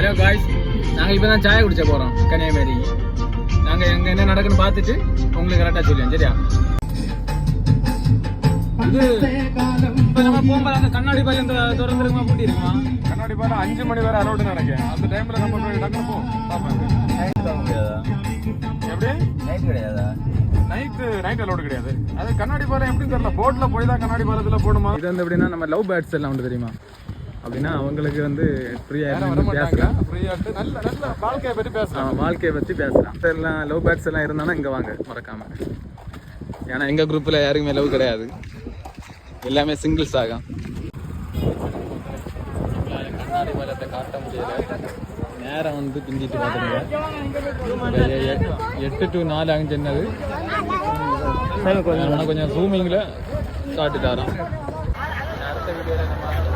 Hello guys, நாங்கள் இப்போ தான் சாய் குடிச்ச போகிறோம் கன்னியாகுமரி. நாங்கள் எங்கே என்ன நடக்குன்னு பார்த்துட்டு உங்களுக்கு கரெக்டாக சொல்லுவோம். சரியா? இது இப்போ நம்ம போகும்போது அந்த கண்ணாடி பாலம் திறந்துருக்குமா பூட்டி இருக்குமா? கண்ணாடி பாலம் 5 மணி வரை அலோடு நினைக்கிறேன். அந்த டைமில் நம்ம போய் டக்குனு எப்படி நைட் கிடையாதா? நைட் அலோடு கிடையாது. அது கண்ணாடி பாலம் எப்படி தெரியல, போட்டில் போய் தான் கண்ணாடி பாலத்தில் போடுமா. இது வந்து எப்படின்னா நம்ம லவ் பேர்ட்ஸ் எல்லாம் உண்டு தெரியுமா? அப்படின்னா அவங்களுக்கு வந்து ஃப்ரீயாக பேசலாம். ஃப்ரீயாகிட்டு நல்ல நல்ல வாழ்க்கையை பற்றி பேசலாம். வாழ்க்கையை பற்றி பேசலாம். எல்லாம் லவ் பேர்ட்ஸ் எல்லாம் இருந்தானா இங்கே வாங்க மறக்காமல். ஏன்னா எங்கள் குரூப்பில் யாருக்குமே லவ் கிடையாது, எல்லாமே சிங்கிள்ஸ் ஆகும். கண்ணாடி பாலத்தை காட்ட முடியல, நேரம் வந்து பிஞ்சிட்டு பார்த்துருங்க. 8 to 4 ஆகும் சொன்னது. கொஞ்சம் ஜூமிங்கில் காட்டுட்டாராம். அடுத்த வீடியோவில் நம்ம